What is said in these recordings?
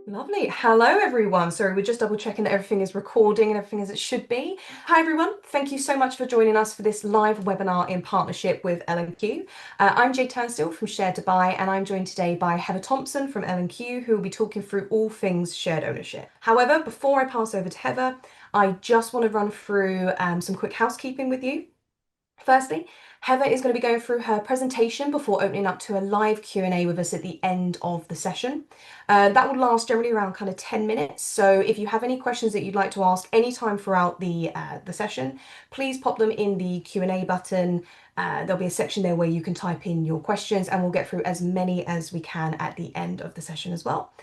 Lovely. Hello, everyone. Sorry, we're just double checking that everything is recording and everything as it should be. Hi, everyone. Thank you so much for joining us for this live webinar in partnership with L&Q. I'm Jay Turnstill from Share to Buy, and I'm joined today by Heather Thompson from L&Q, who will be talking through all things shared ownership. However, before I pass over to Heather, I just want to run through some quick housekeeping with you. Firstly, Heather is going to be going through her presentation before opening up to a live Q&A with us at the end of the session. That will last generally around kind of 10 minutes. So if you have any questions that you'd like to ask anytime throughout the session, please pop them in the Q&A button. There'll be a section there where you can type in your questions and we'll get through as many as we can at the end of the session as well.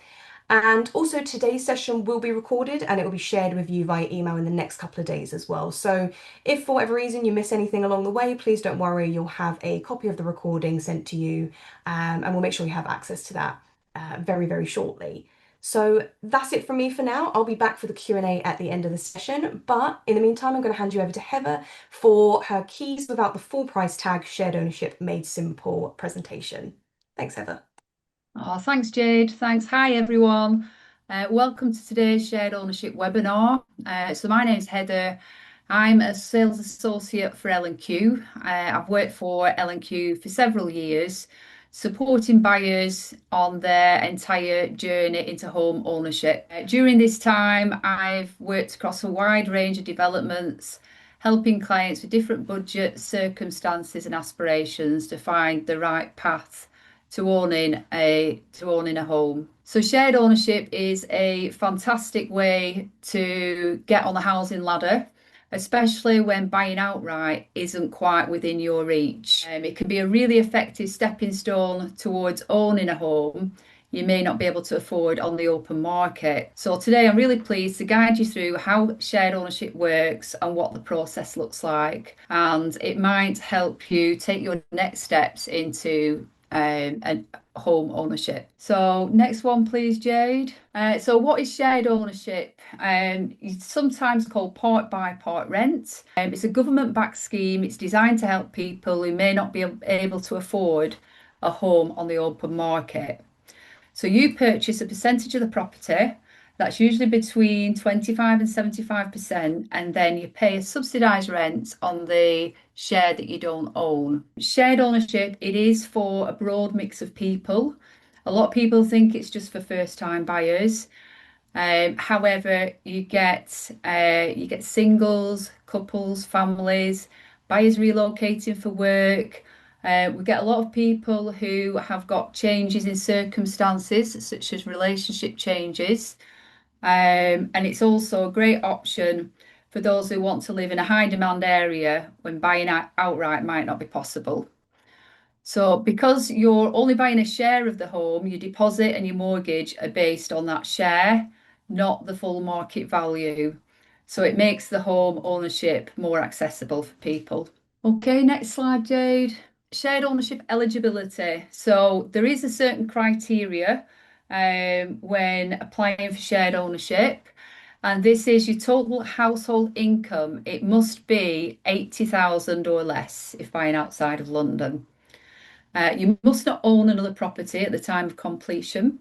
And also today's session will be recorded and it will be shared with you via email in the next couple of days as well. So if for whatever reason you miss anything along the way, please don't worry, you'll have a copy of the recording sent to you and we'll make sure you have access to that very, very shortly. So that's it from me for now. I'll be back for the Q&A at the end of the session. But in the meantime, I'm going to hand you over to Heather for her keys without the full price tag shared ownership made simple presentation. Thanks, Heather. Oh, thanks, Jade. Thanks. Hi, everyone. Welcome to today's shared ownership webinar. So my name's Heather. I'm a sales associate for L&Q. I've worked for L&Q for several years, supporting buyers on their entire journey into home ownership. During this time, I've worked across a wide range of developments, helping clients with different budgets, circumstances, and aspirations to find the right path to owning a home. So shared ownership is a fantastic way to get on the housing ladder, especially when buying outright isn't quite within your reach. It can be a really effective stepping stone towards owning a home you may not be able to afford on the open market. So today I'm really pleased to guide you through how shared ownership works and what the process looks like. And it might help you take your next steps into and home ownership. So next one, please, Jade. So what is shared ownership? It's sometimes called part by part rent. It's a government-backed scheme. It's designed to help people who may not be able to afford a home on the open market. So you purchase a percentage of the property. That's usually between 25 and 75%, and then you pay a subsidised rent on the share that you don't own. Shared ownership, it is for a broad mix of people. A lot of people think it's just for first-time buyers. However, you get singles, couples, families, buyers relocating for work. We get a lot of people who have got changes in circumstances, such as relationship changes. And it's also a great option for those who want to live in a high demand area when buying outright might not be possible. So because you're only buying a share of the home, your deposit and your mortgage are based on that share, not the full market value. So it makes the home ownership more accessible for people. Okay, next slide, Jade. Shared ownership eligibility. So there is a certain criteria when applying for shared ownership. And this is your total household income. It must be 80,000 or less if buying outside of London. You must not own another property at the time of completion.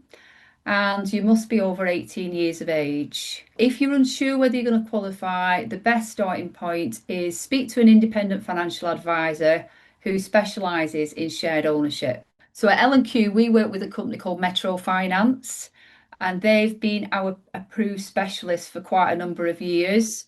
And you must be over 18 years of age. If you're unsure whether you're going to qualify, the best starting point is speak to an independent financial advisor who specialises in shared ownership. So at L&Q, we work with a company called Metro Finance, and they've been our approved specialists for quite a number of years.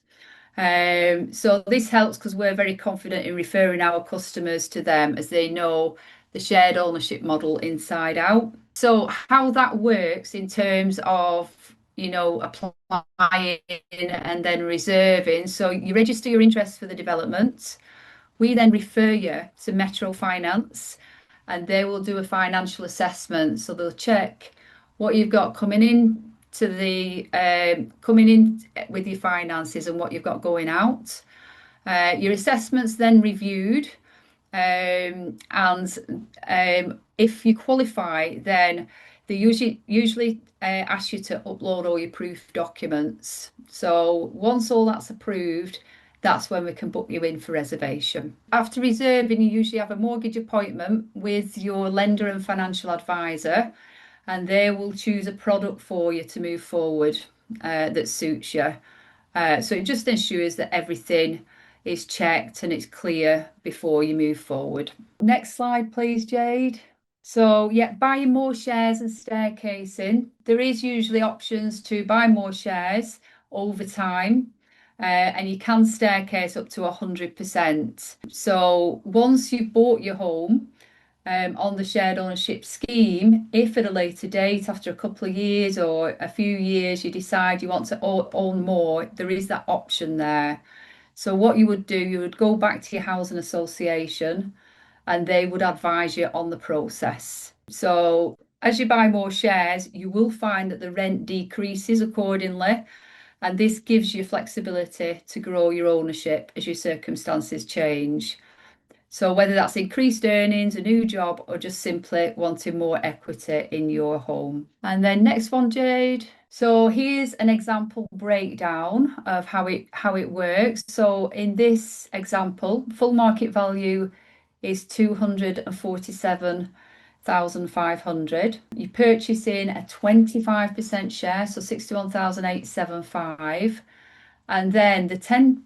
So this helps because we're very confident in referring our customers to them as they know the shared ownership model inside out. So how that works in terms of, applying and then reserving. So you register your interest for the development. We then refer you to Metro Finance and they will do a financial assessment. So they'll check what you've got coming in with your finances and what you've got going out. Your assessment's then reviewed. And if you qualify, then they usually ask you to upload all your proof documents. So once all that's approved, that's when we can book you in for reservation. After reserving, you usually have a mortgage appointment with your lender and financial advisor. and they will choose a product for you to move forward that suits you. So it just ensures that everything is checked and it's clear before you move forward. Next slide, please, Jade. So yeah, buying more shares and staircasing. There is usually options to buy more shares over time. And you can staircase up to 100%. So once you've bought your home, on the shared ownership scheme, if at a later date, after a couple of years or a few years, you decide you want to own more, there is that option there. So what you would do, you would go back to your housing association and they would advise you on the process. So as you buy more shares, you will find that the rent decreases accordingly. And this gives you flexibility to grow your ownership as your circumstances change. So whether that's increased earnings, a new job, or just simply wanting more equity in your home. And then next one, Jade. So here's an example breakdown of how it works. So in this example, full market value is 247,500. You're purchasing a 25% share, so 61,875. And then the 10%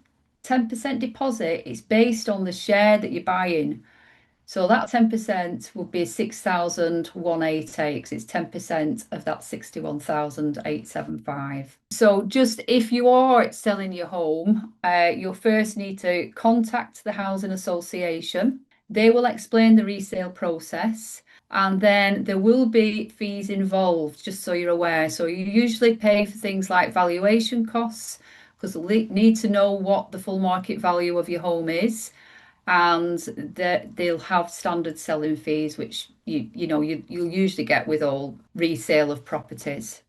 deposit is based on the share that you're buying. So that 10% would be 6,188 because it's 10% of that 61,875. So just if you are selling your home, you'll first need to contact the housing association. They will explain the resale process. And then there will be fees involved, just so you're aware. So you usually pay for things like valuation costs, because they need to know what the full market value of your home is, and that they'll have standard selling fees, which you'll usually get with all resale of properties.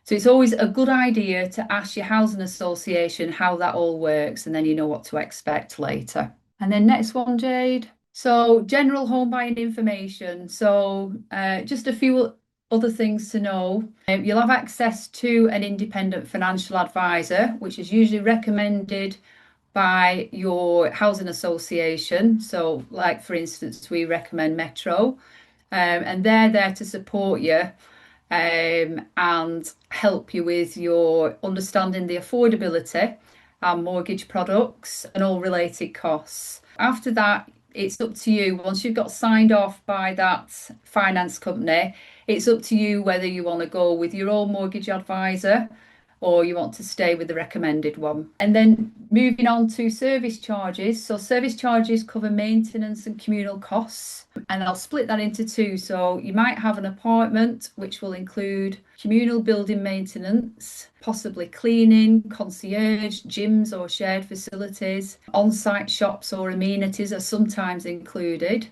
So it's always a good idea to ask your housing association how that all works, and then you know what to expect later. And then next one, Jade. So general home buying information. So just a few other things to know. You'll have access to an independent financial advisor, which is usually recommended by your housing association. So, like for instance, we recommend Metro, and they're there to support you and help you with your understanding the affordability and mortgage products and all related costs. After that, it's up to you. Once you've got signed off by that finance company, it's up to you whether you want to go with your own mortgage advisor or you want to stay with the recommended one. And then moving on to service charges. So service charges cover maintenance and communal costs, and I'll split that into two. So you might have an apartment, which will include communal building maintenance, possibly cleaning, concierge, gyms or shared facilities, on-site shops or amenities are sometimes included.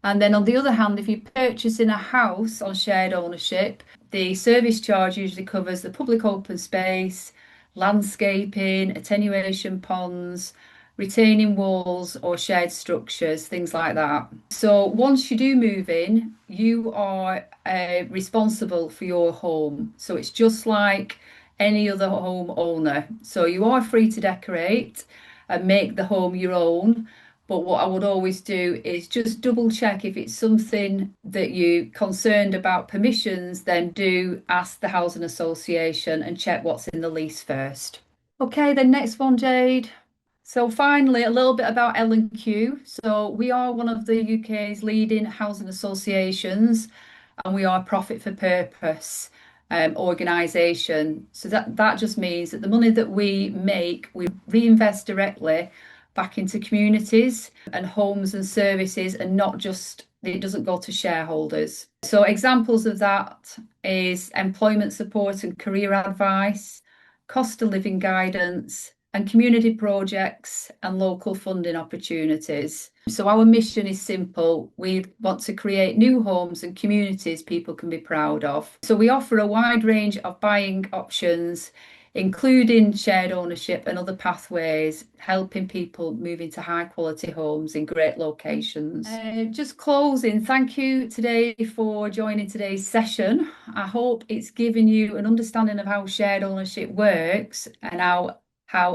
And then on the other hand, if you're purchasing a house on shared ownership, the service charge usually covers the public open space, landscaping, attenuation ponds, retaining walls or shared structures, things like that. So once you do move in, you are responsible for your home. So it's just like any other home owner. So you are free to decorate and make the home your own. But what I would always do is just double check if it's something that you're concerned about permissions, then do ask the housing association and check what's in the lease first. Okay, then next one, Jade. So finally, a little bit about L&Q. So we are one of the UK's leading housing associations, and we are a profit for purpose organisation. So that just means that the money that we make, we reinvest directly back into communities and homes and services, and not just, it doesn't go to shareholders. So examples of that is employment support and career advice, cost of living guidance, and community projects and local funding opportunities. So our mission is simple. We want to create new homes and communities people can be proud of. So we offer a wide range of buying options, including shared ownership and other pathways, helping people move into high quality homes in great locations. Just closing, thank you today for joining today's session. I hope it's given you an understanding of how shared ownership works and how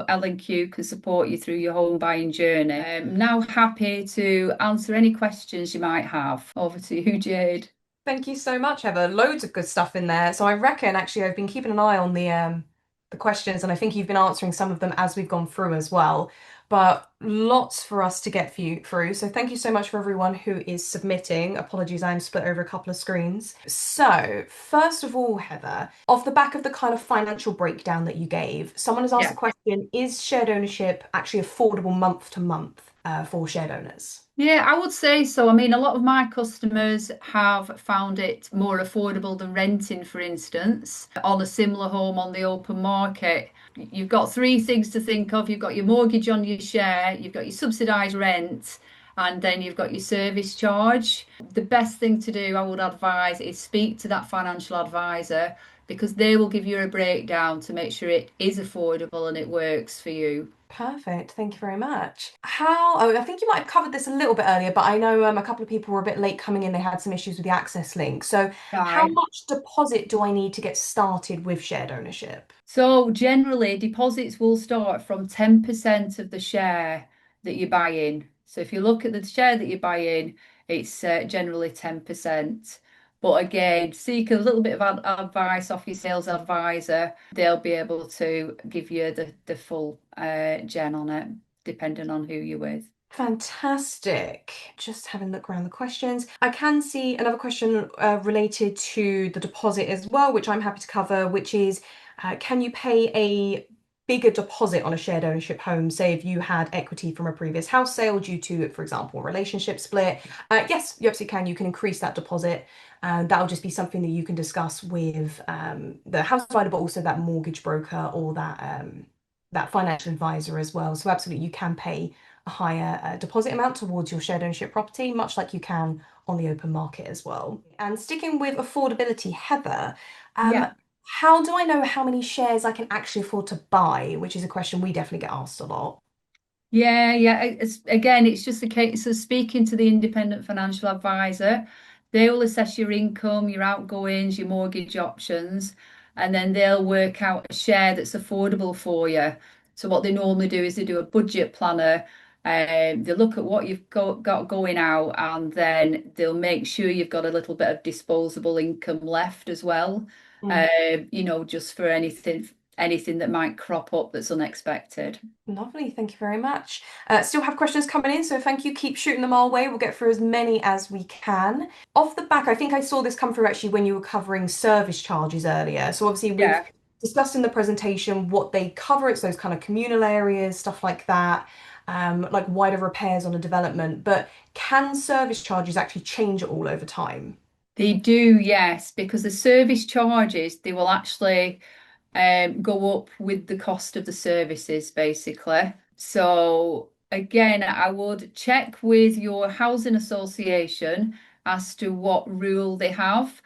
L&Q can support you through your home buying journey. I'm now happy to answer any questions you might have. Over to you, Jade. Thank you so much, Heather. Loads of good stuff in there. So I reckon actually I've been keeping an eye on the questions, and I think you've been answering some of them as we've gone through as well. But lots for us to get through. So thank you so much for everyone who is submitting. Apologies, I'm split over a couple of screens. So first of all, Heather, off the back of the kind of financial breakdown that you gave, someone has asked Yeah. the question, is shared ownership actually affordable month to month for shared owners? Yeah, I would say so. I mean, a lot of my customers have found it more affordable than renting, for instance, on a similar home on the open market. You've got three things to think of. You've got your mortgage on your share, you've got your subsidised rent, and then you've got your service charge. The best thing to do, I would advise, is speak to that financial advisor because they will give you a breakdown to make sure it is affordable and it works for you. Perfect. Thank you very much. I think you might have covered this a little bit earlier, but I know a couple of people were a bit late coming in. They had some issues with the access link. So, how Right. much deposit do I need to get started with shared ownership? So generally, deposits will start from 10% of the share that you buy in. So if you look at the share that you buy in, it's generally 10%. But again, seek a little bit of advice off your sales advisor. They'll be able to give you the full gen on it, depending on who you're with. Fantastic. Just having a look around the questions. I can see another question related to the deposit as well, which I'm happy to cover, which is can you pay a bigger deposit on a shared ownership home? Say if you had equity from a previous house sale due to, for example, a relationship split. Yes, you absolutely can. You can increase that deposit. That'll just be something that you can discuss with the house provider, but also that mortgage broker or that financial advisor as well. So absolutely, you can pay a higher deposit amount towards your shared ownership property, much like you can on the open market as well. And sticking with affordability, Heather, um, Yeah. how do I know how many shares I can actually afford to buy? Which is a question we definitely get asked a lot. Yeah. It's just a case of speaking to the independent financial advisor. They will assess your income, your outgoings, your mortgage options, and then they'll work out a share that's affordable for you. So what they normally do is they do a budget planner. They look at what you've got going out, and then they'll make sure you've got a little bit of disposable income left as well. Mm. Just for anything that might crop up that's unexpected. Lovely, thank you very much. Still have questions coming in, so thank you. Keep shooting them our way. We'll get through as many as we can. Off the back, I think I saw this come through actually when you were covering service charges earlier. So obviously we've Yeah. discussed in the presentation what they cover. It's those kind of communal areas, stuff like that, like wider repairs on a development. But can service charges actually change at all over time? They do, yes, because the service charges, they will actually go up with the cost of the services, basically. So again, I would check with your housing association as to what rule they have.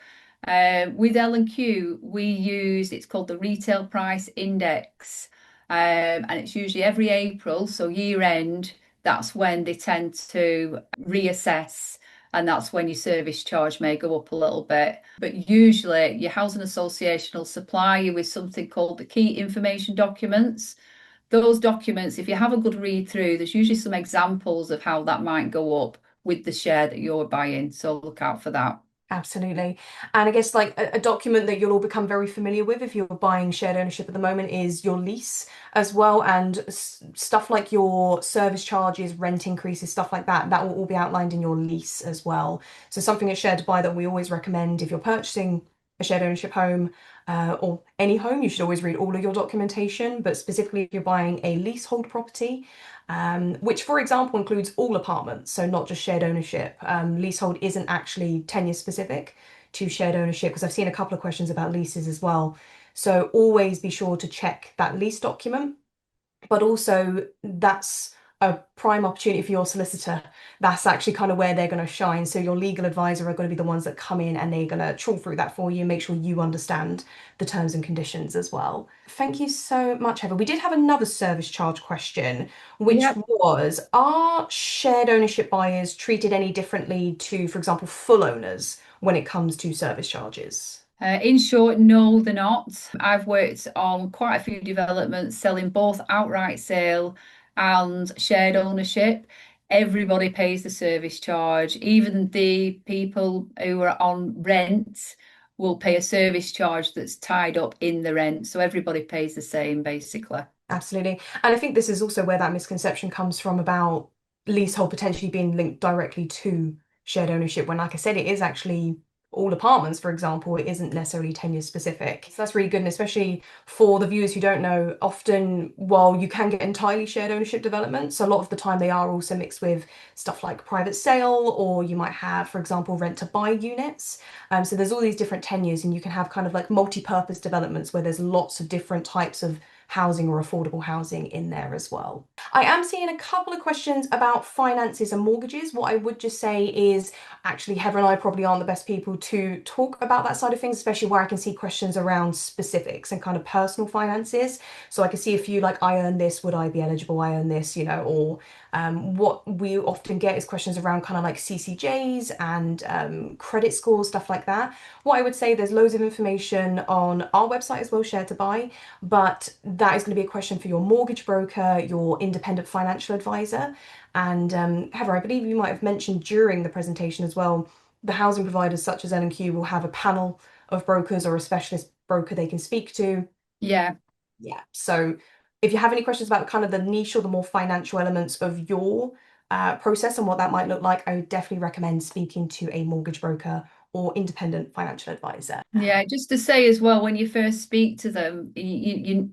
With L&Q, we use it's called the Retail Price Index, and it's usually every April, so year end. That's when they tend to reassess and that's when your service charge may go up a little bit. But usually, your housing association will supply you with something called the key information documents. Those documents, if you have a good read through, there's usually some examples of how that might go up with the share that you're buying. So look out for that. Absolutely. And I guess like a document that you'll all become very familiar with if you're buying shared ownership at the moment is your lease as well. And stuff like your service charges, rent increases, stuff like that, that will all be outlined in your lease as well. So something at Shared to Buy that we always recommend if you're purchasing a shared ownership home or any home, you should always read all of your documentation, but specifically if you're buying a leasehold property, which, for example, includes all apartments, so not just shared ownership. Leasehold isn't actually tenure specific to shared ownership because I've seen a couple of questions about leases as well. So always be sure to check that lease document, but also that's a prime opportunity for your solicitor. That's actually kind of where they're going to shine. So your legal advisor are going to be the ones that come in and they're going to trawl through that for you and make sure you understand the terms and conditions as well. Thank you so much, Heather. We did have another service charge question, which Yep. was, are shared ownership buyers treated any differently to, for example, full owners when it comes to service charges? In short, no, they're not. I've worked on quite a few developments selling both outright sale and shared ownership. everybody pays the service charge. Even the people who are on rent will pay a service charge that's tied up in the rent. So everybody pays the same, basically. Absolutely. And I think this is also where that misconception comes from about leasehold potentially being linked directly to shared ownership, when, like I said, it is actually all apartments, for example, it isn't necessarily tenure specific. So that's really good. And especially for the viewers who don't know, often, while you can get entirely shared ownership developments, a lot of the time they are also mixed with stuff like private sale, or you might have, for example, rent to buy units. So there's all these different tenures, and you can have kind of like multi-purpose developments where there's lots of different types of housing or affordable housing in there as well. I am seeing a couple of questions about finances and mortgages. What I would just say is, actually, Heather and I probably aren't the best people to talk about that side of things, especially where I can see questions around specifics and kind of personal finances. So I can see a few like, I earn this, would I be eligible? I earn this, or what we often get is questions around kind of like CCJs and credit scores, stuff like that. What I would say, there's loads of information on our website as well, Share to Buy, but that is going to be a question for your mortgage broker, your independent financial advisor. And Heather, I believe you might have mentioned during the presentation as well, the housing providers such as L&Q will have a panel of brokers or a specialist broker they can speak to. Yeah. Yeah. So if you have any questions about kind of the niche or the more financial elements of your process and what that might look like, I would definitely recommend speaking to a mortgage broker or independent financial advisor. Yeah, just to say as well, when you first speak to them,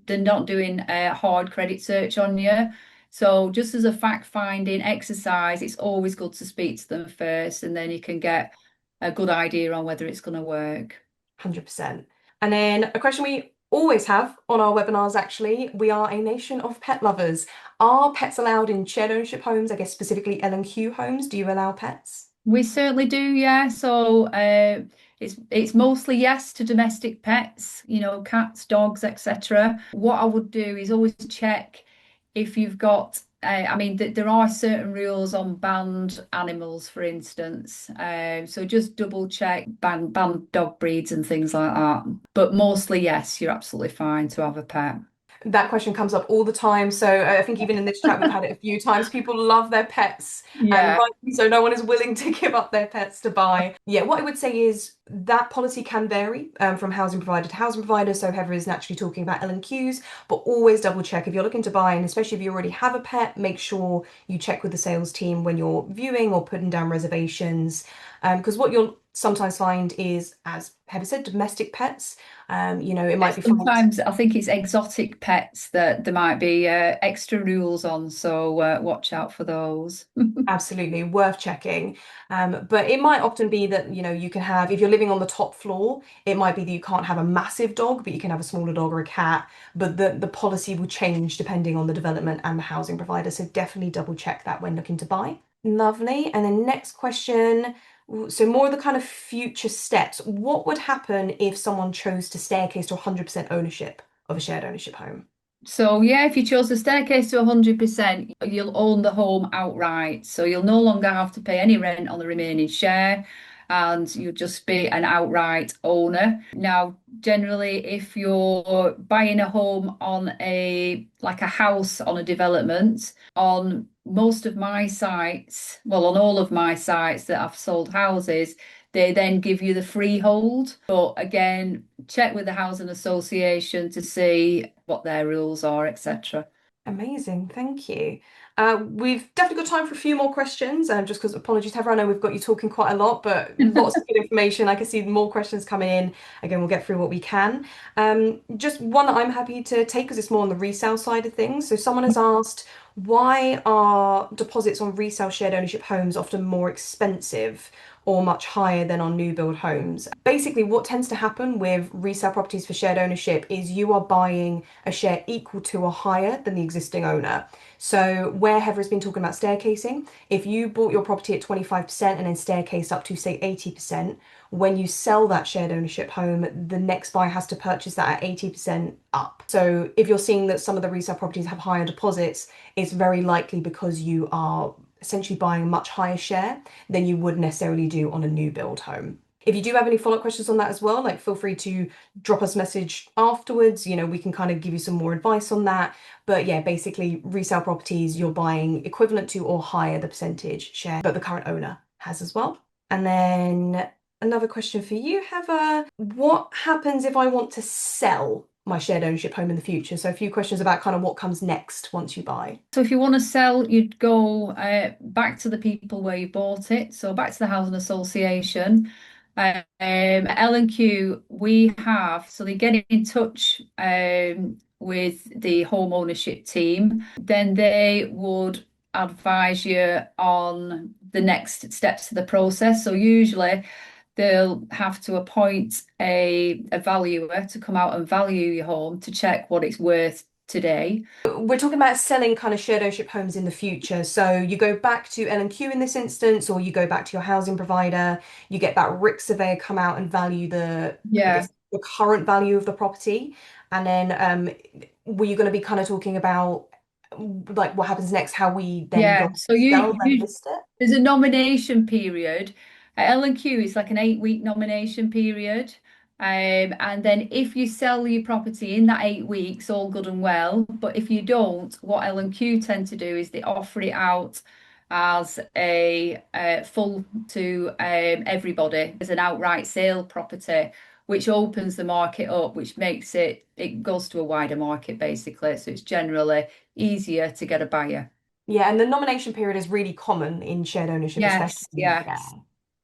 they're not doing a hard credit search on you. So just as a fact-finding exercise, it's always good to speak to them first, and then you can get a good idea on whether it's going to work. 100%. And then a question we always have on our webinars, actually, we are a nation of pet lovers. Are pets allowed in shared ownership homes? I guess specifically L&Q homes. Do you allow pets? We certainly do, yeah. So it's mostly yes to domestic pets, cats, dogs, etc. What I would do is always check if you've got. I mean, there are certain rules on banned animals, for instance. So just double check banned dog breeds and things like that. But mostly, yes, you're absolutely fine to have a pet. That question comes up all the time. So I think even in this chat, we've had it a few times. People love their pets, and Yeah. rightly so, no one is willing to give up their pets to buy. Yeah, what I would say is that policy can vary from housing provider to housing provider. So Heather is naturally talking about L&Qs, but always double check if you're looking to buy, and especially if you already have a pet, make sure you check with the sales team when you're viewing or putting down reservations. Because what you'll sometimes find is, as Heather said, domestic pets. It might be flagged. Sometimes I think it's exotic pets that there might be extra rules on, so watch out for those. Absolutely worth checking. But it might often be that, you can have, if you're living on the top floor, it might be that you can't have a massive dog, but you can have a smaller dog or a cat. But the policy will change depending on the development and the housing provider. So definitely double check that when looking to buy. Lovely. And then next question. So more of the kind of future steps. What would happen if someone chose to staircase to 100% ownership of a shared ownership home? So yeah, if you chose the staircase to 100%, you'll own the home outright. So you'll no longer have to pay any rent on the remaining share, and you'll just be an outright owner. Now, generally, if you're buying a home on like a house on a development, on most of my sites, well, on all of my sites that I've sold houses, they then give you the freehold. But again, check with the housing association to see what their rules are, etc. Amazing, thank you. We've definitely got time for a few more questions, just because, apologies, Heather, I know we've got you talking quite a lot, but lots of good information. I can see more questions coming in. Again, we'll get through what we can. Just one that I'm happy to take because it's more on the resale side of things. So someone has asked, why are deposits on resale shared ownership homes often more expensive or much higher than on new build homes? Basically, what tends to happen with resale properties for shared ownership is you are buying a share equal to or higher than the existing owner. So where Heather has been talking about staircasing, if you bought your property at 25% and then staircase up to, say, 80%, when you sell that shared ownership home, the next buyer has to purchase that at 80% up. So if you're seeing that some of the resale properties have higher deposits, it's very likely because you are essentially buying a much higher share than you would necessarily do on a new build home. If you do have any follow-up questions on that as well, like feel free to drop us a message afterwards. We can kind of give you some more advice on that. But yeah, basically resale properties, you're buying equivalent to or higher the percentage share that the current owner has as well. And then another question for you, Heather. What happens if I want to sell my shared ownership home in the future? So a few questions about kind of what comes next once you buy. So if you want to sell, you'd go back to the people where you bought it. So back to the housing association. L&Q, we have, so they get in touch with the home ownership team. Then they would advise you on the next steps of the process. So usually they'll have to appoint a valuer to come out and value your home to check what it's worth today. We're talking about selling kind of shared ownership homes in the future. So you go back to L&Q in this instance, or you go back to your housing provider, you get that RIC surveyor come out and value I Yeah. guess, the current value of the property. And then were you going to be kind of talking about like what happens next, how we then go Yeah, so you, sell and you list it? there's a nomination period. L&Q is like an 8-week nomination period. And then if you sell your property in that 8 weeks, all good and well. But if you don't, what L&Q tend to do is they offer it out as a full to everybody as an outright sale property, which opens the market up, which makes it goes to a wider market basically. So it's generally easier to get a buyer. Yeah, and the nomination period is really common in shared ownership, Yes, especially, yeah, yes.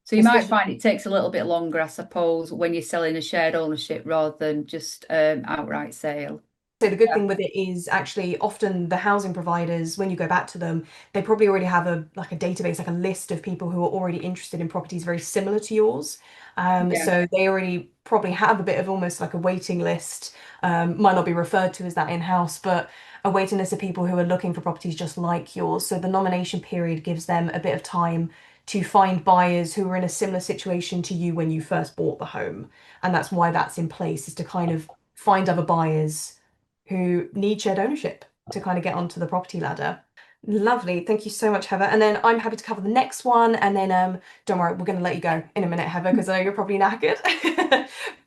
So you might especially. find it takes a little bit longer, I suppose, when you're selling a shared ownership rather than just outright sale. So the good Yeah, thing with it is actually often the housing providers, when you go back to them, they probably already have a like a database, like a list of people who are already interested in properties very similar to yours. yeah, So they already probably have a bit of almost like a waiting list. Might not be referred to as that in-house, but a waiting list of people who are looking for properties just like yours. So the nomination period gives them a bit of time to find buyers who are in a similar situation to you when you first bought the home. And that's why that's in place, is to kind of find other buyers who need shared ownership to kind of get onto the property ladder. Lovely. Thank you so much, Heather. And then I'm happy to cover the next one. And then don't worry, we're going to let you go in a minute, Heather, because I know you're probably knackered.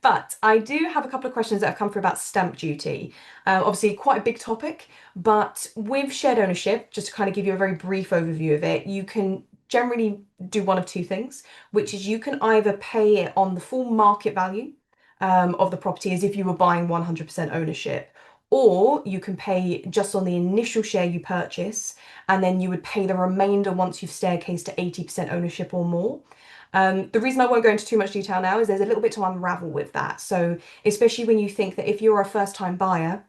But I do have a couple of questions that have come through about stamp duty. Obviously, quite a big topic, but with shared ownership, just to kind of give you a very brief overview of it, you can generally do one of two things, which is you can either pay it on the full market value of the property as if you were buying 100% ownership, or you can pay just on the initial share you purchase, and then you would pay the remainder once you've staircased to 80% ownership or more. The reason I won't go into too much detail now is there's a little bit to unravel with that. So, especially when you think that if you're a first-time buyer,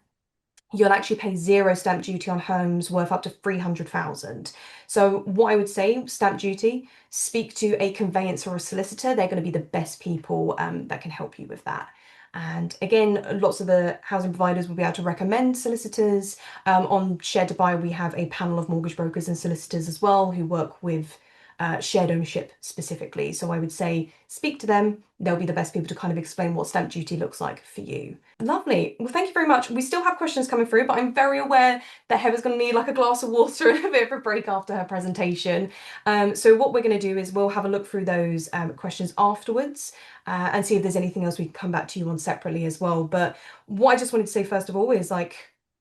you'll actually pay zero stamp duty on homes worth up to 300,000. So what I would say, stamp duty, speak to a conveyancer or a solicitor. They're going to be the best people that can help you with that. And again, lots of the housing providers will be able to recommend solicitors. On Shared to Buy, we have a panel of mortgage brokers and solicitors as well who work with shared ownership specifically. So I would say speak to them. They'll be the best people to kind of explain what stamp duty looks like for you. Lovely. Well, thank you very much. We still have questions coming through, but I'm very aware that Heather's going to need like a glass of water and a bit of a break after her presentation. So what we're going to do is we'll have a look through those questions afterwards and see if there's anything else we can come back to you on separately as well. But what I just wanted to say first of all is like,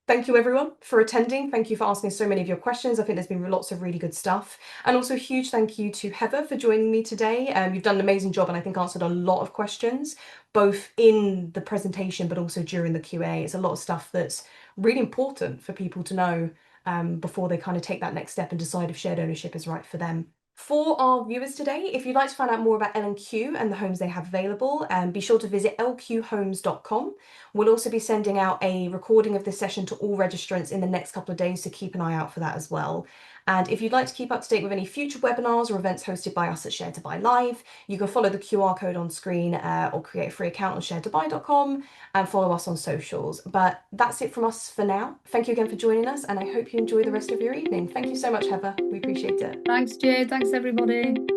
thank you everyone for attending. Thank you for asking so many of your questions. I think there's been lots of really good stuff. And also a huge thank you to Heather for joining me today. You've done an amazing job and I think answered a lot of questions, both in the presentation but also during the QA. It's a lot of stuff that's really important for people to know before they kind of take that next step and decide if shared ownership is right for them. For our viewers today, if you'd like to find out more about L&Q and the homes they have available, be sure to visit lqhomes.com. We'll also be sending out a recording of this session to all registrants in the next couple of days, so keep an eye out for that as well. And if you'd like to keep up to date with any future webinars or events hosted by us at Share to Buy Live, you can follow the QR code on screen or create a free account on sharetobuy.com and follow us on socials. But that's it from us for now. Thank you again for joining us, and I hope you enjoy the rest of your evening. Thank you so much, Heather. We appreciate it. Thanks, Jade. Thanks, everybody.